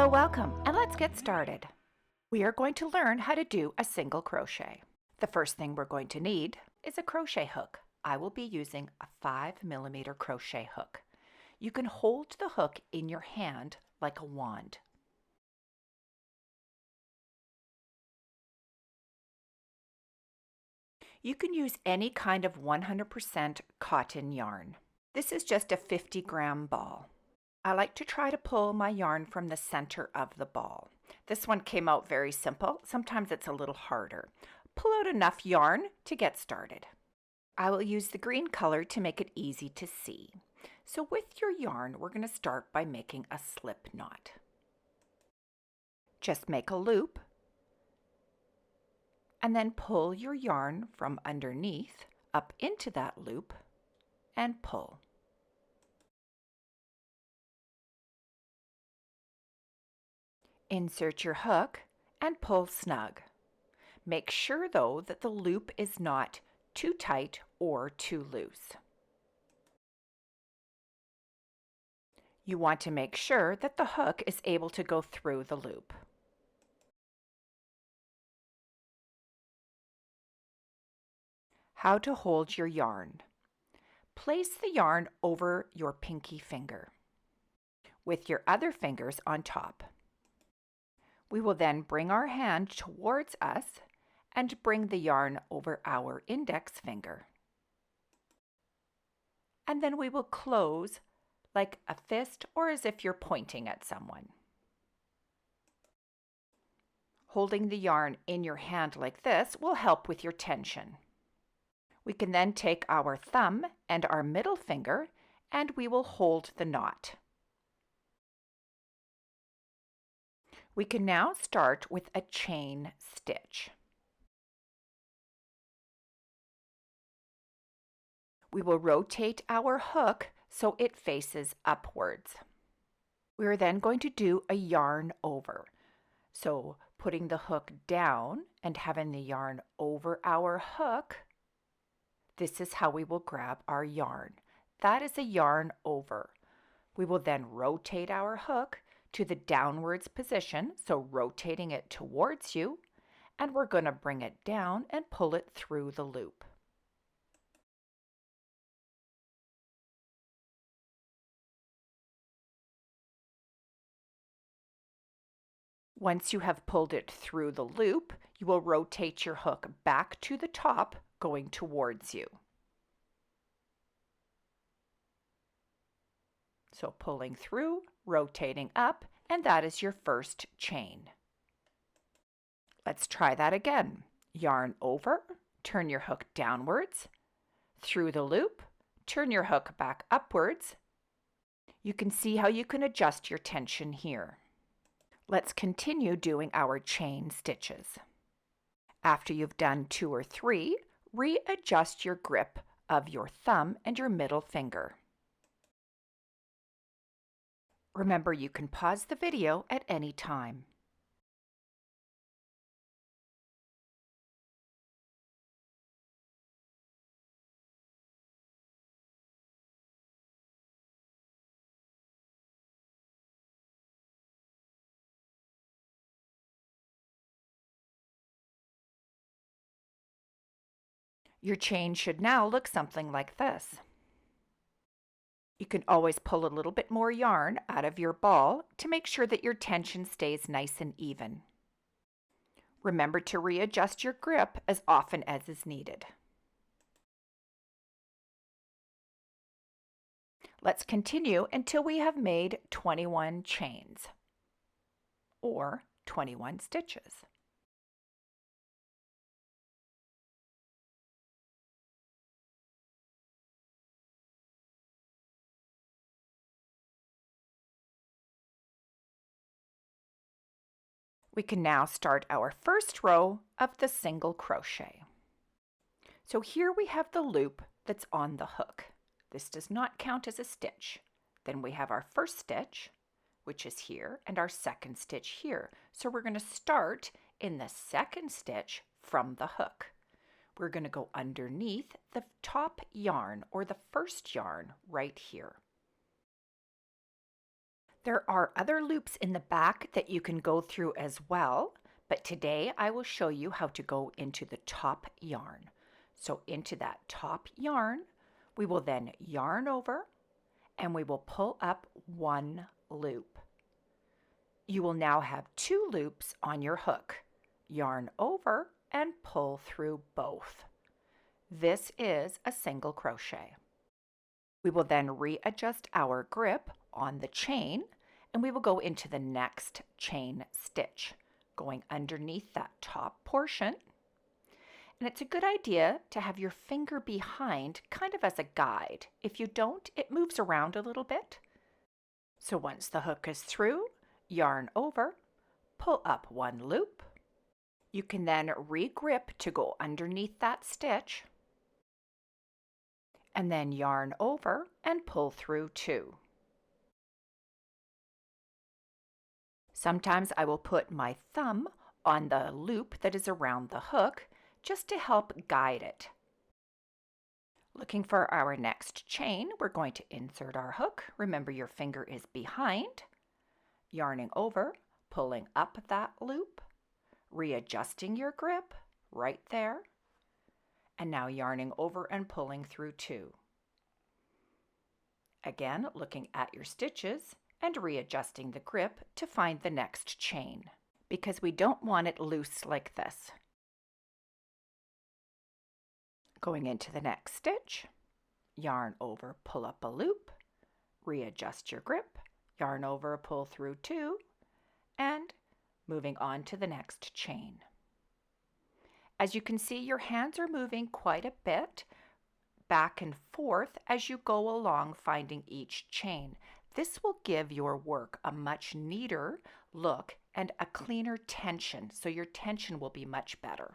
Well, welcome, and let's get started. We are going to learn how to do a single crochet. The first thing we're going to need is a crochet hook. I will be using a 5mm crochet hook. You can hold the hook in your hand like a wand. You can use any kind of 100% cotton yarn. This is just a 50-gram ball. I like to try to pull my yarn from the center of the ball. This one came out very simple. Sometimes it's a little harder. Pull out enough yarn to get started. I will use the green color to make it easy to see. So with your yarn, we're going to start by making a slip knot. Just make a loop and then pull your yarn from underneath up into that loop and pull. Insert your hook and pull snug. Make sure though that the loop is not too tight or too loose. You want to make sure that the hook is able to go through the loop. How to hold your yarn. Place the yarn over your pinky finger with your other fingers on top. We will then bring our hand towards us and bring the yarn over our index finger. And then we will close like a fist or as if you're pointing at someone. Holding the yarn in your hand like this will help with your tension. We can then take our thumb and our middle finger and we will hold the knot. We can now start with a chain stitch. We will rotate our hook so it faces upwards. We are then going to do a yarn over. So putting the hook down and having the yarn over our hook, this is how we will grab our yarn. That is a yarn over. We will then rotate our hook to the downwards position, so rotating it towards you, and we're going to bring it down and pull it through the loop. Once you have pulled it through the loop, you will rotate your hook back to the top, going towards you. So pulling through, rotating up, and that is your first chain. Let's try that again. Yarn over, turn your hook downwards, through the loop, turn your hook back upwards. You can see how you can adjust your tension here. Let's continue doing our chain stitches. After you've done 2 or 3, readjust your grip of your thumb and your middle finger. Remember, you can pause the video at any time. Your chain should now look something like this. You can always pull a little bit more yarn out of your ball to make sure that your tension stays nice and even. Remember to readjust your grip as often as is needed. Let's continue until we have made 21 chains or 21 stitches. We can now start our first row of the single crochet. So here we have the loop that's on the hook. This does not count as a stitch. Then we have our first stitch, which is here, and our second stitch here. So we're going to start in the second stitch from the hook. We're going to go underneath the top yarn or the first yarn right here. There are other loops in the back that you can go through as well, but today I will show you how to go into the top yarn. So into that top yarn, we will then yarn over and we will pull up one loop. You will now have two loops on your hook. Yarn over and pull through both. This is a single crochet. We will then readjust our grip on the chain and we will go into the next chain stitch, going underneath that top portion. And it's a good idea to have your finger behind kind of as a guide. If you don't, it moves around a little bit. So once the hook is through, yarn over, pull up one loop. You can then re-grip to go underneath that stitch, and then yarn over and pull through two. Sometimes I will put my thumb on the loop that is around the hook just to help guide it. Looking for our next chain, we're going to insert our hook. Remember, your finger is behind. Yarning over, pulling up that loop, readjusting your grip right there, and now yarning over and pulling through two. Again, looking at your stitches and readjusting the grip to find the next chain, because we don't want it loose like this. Going into the next stitch, yarn over, pull up a loop, readjust your grip, yarn over, pull through two, and moving on to the next chain. As you can see, your hands are moving quite a bit back and forth as you go along finding each chain. This will give your work a much neater look and a cleaner tension, so your tension will be much better.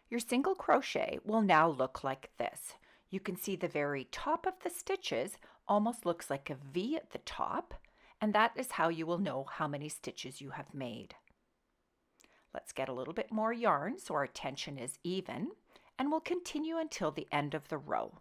Your single crochet will now look like this. You can see the very top of the stitches almost looks like a V at the top, and that is how you will know how many stitches you have made. Let's get a little bit more yarn so our tension is even, and we'll continue until the end of the row.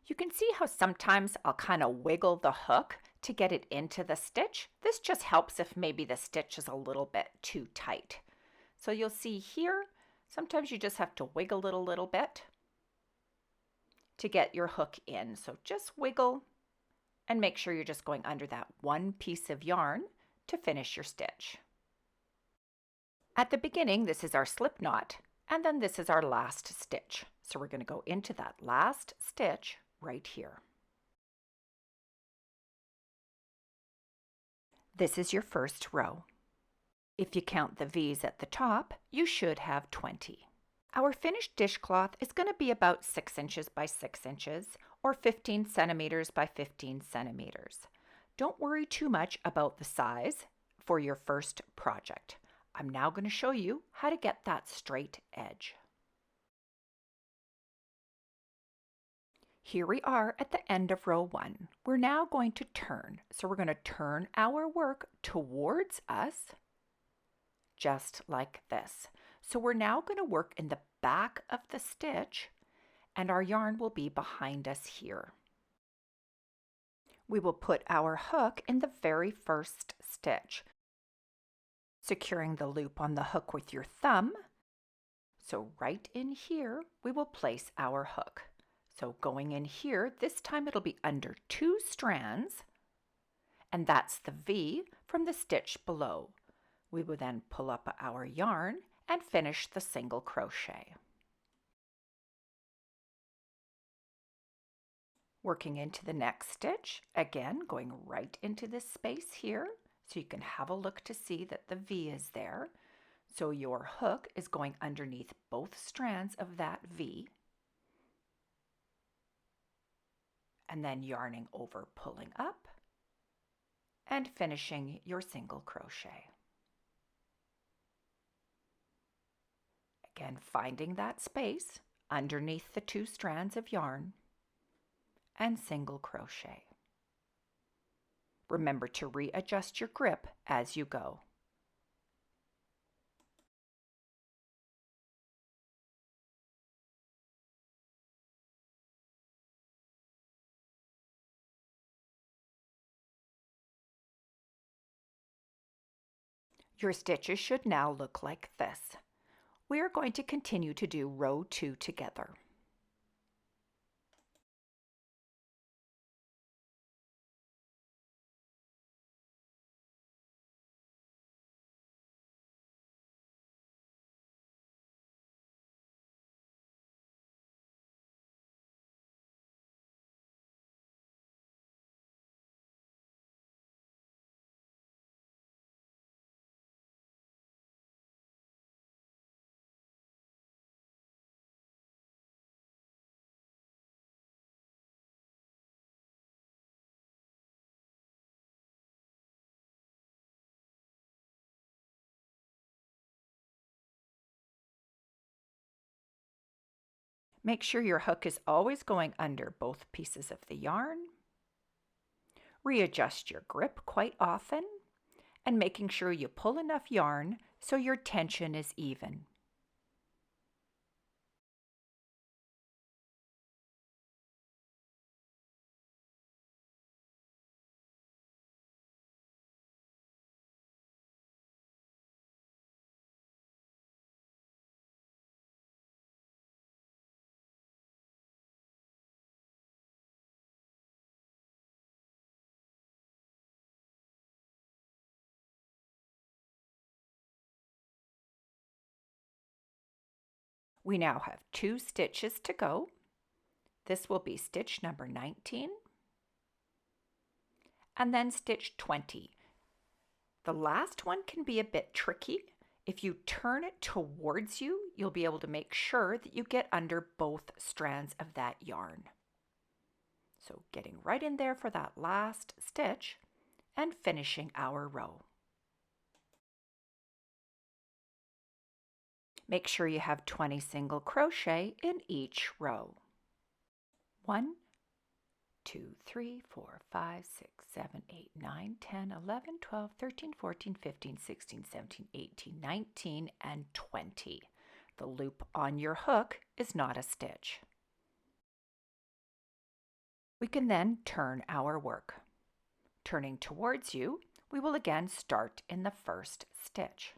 You can see how sometimes I'll kind of wiggle the hook to get it into the stitch. This just helps if maybe the stitch is a little bit too tight. So you'll see here, sometimes you just have to wiggle it a little bit to get your hook in. So just wiggle and make sure you're just going under that one piece of yarn to finish your stitch. At the beginning, this is our slip knot, and then this is our last stitch. So we're going to go into that last stitch right here. This is your first row. If you count the V's at the top, you should have 20. Our finished dishcloth is going to be about 6 inches by 6 inches or 15 centimeters by 15 centimeters. Don't worry too much about the size for your first project. I'm now going to show you how to get that straight edge. Here we are at the end of row 1. We're now going to turn. So we're going to turn our work towards us, just like this. So we're now going to work in the back of the stitch, and our yarn will be behind us here. We will put our hook in the very first stitch, securing the loop on the hook with your thumb. So right in here, we will place our hook. So going in here, this time it'll be under 2 strands, and that's the V from the stitch below. We will then pull up our yarn and finish the single crochet. Working into the next stitch, again going right into this space here, so you can have a look to see that the V is there. So your hook is going underneath both strands of that V, and then yarning over, pulling up, and finishing your single crochet. Again, finding that space underneath the 2 strands of yarn and single crochet. Remember to readjust your grip as you go. Your stitches should now look like this. We are going to continue to do row 2 together. Make sure your hook is always going under both pieces of the yarn. Readjust your grip quite often, and making sure you pull enough yarn so your tension is even. We now have 2 stitches to go. This will be stitch number 19 and then stitch 20. The last one can be a bit tricky. If you turn it towards you, you'll be able to make sure that you get under both strands of that yarn. So getting right in there for that last stitch and finishing our row. Make sure you have 20 single crochet in each row. 1, 2, 3, 4, 5, 6, 7, 8, 9, 10, 11, 12, 13, 14, 15, 16, 17, 18, 19, and 20. The loop on your hook is not a stitch. We can then turn our work. Turning towards you, we will again start in the first stitch.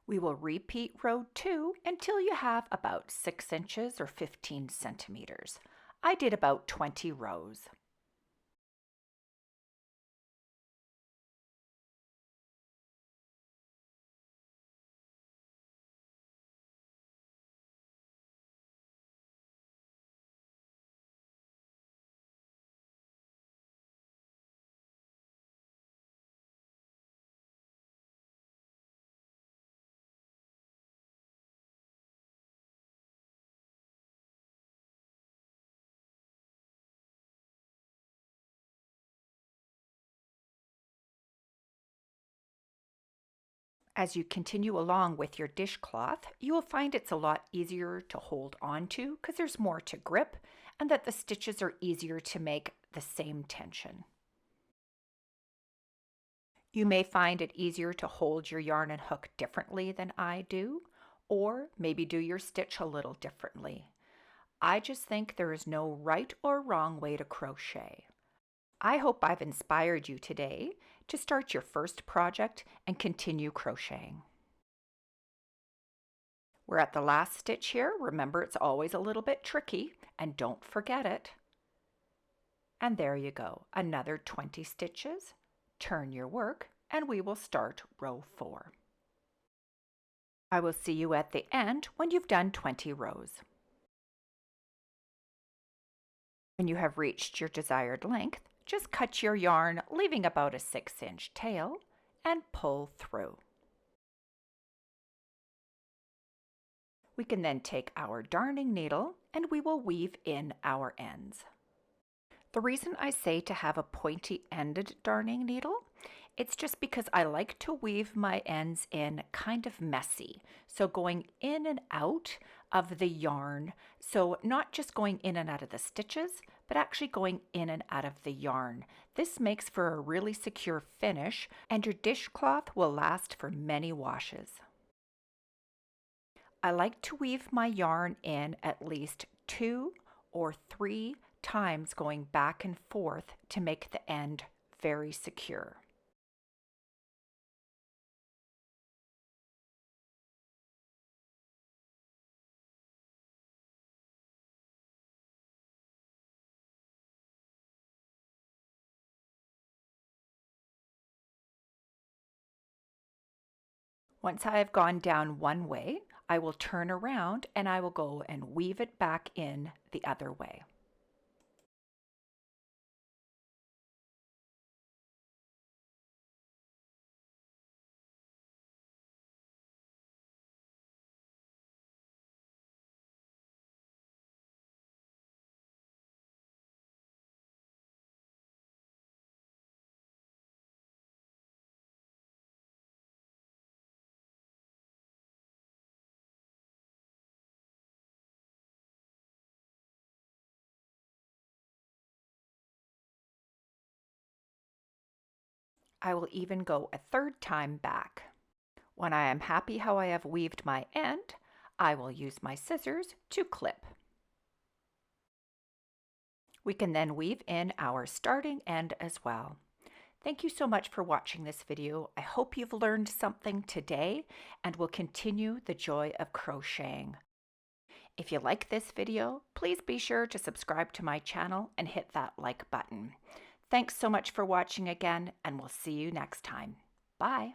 We will repeat row 2 until you have about 6 inches or 15 centimeters. I did about 20 rows. As you continue along with your dishcloth, you will find it's a lot easier to hold on to because there's more to grip, and that the stitches are easier to make the same tension. You may find it easier to hold your yarn and hook differently than I do, or maybe do your stitch a little differently. I just think there is no right or wrong way to crochet. I hope I've inspired you today to start your first project and continue crocheting. We're at the last stitch here. Remember, it's always a little bit tricky, and don't forget it. And there you go, another 20 stitches. Turn your work, and we will start row 4. I will see you at the end when you've done 20 rows. When you have reached your desired length, just cut your yarn, leaving about a 6-inch tail, and pull through. We can then take our darning needle and we will weave in our ends. The reason I say to have a pointy-ended darning needle, it's just because I like to weave my ends in kind of messy. So going in and out of the yarn. So not just going in and out of the stitches, but actually going in and out of the yarn. This makes for a really secure finish, and your dishcloth will last for many washes. I like to weave my yarn in at least 2 or 3 times, going back and forth to make the end very secure. Once I have gone down one way, I will turn around and I will go and weave it back in the other way. I will even go a 3rd time back. When I am happy how I have weaved my end, I will use my scissors to clip. We can then weave in our starting end as well. Thank you so much for watching this video. I hope you've learned something today and will continue the joy of crocheting. If you like this video, please be sure to subscribe to my channel and hit that like button. Thanks so much for watching again, and we'll see you next time. Bye.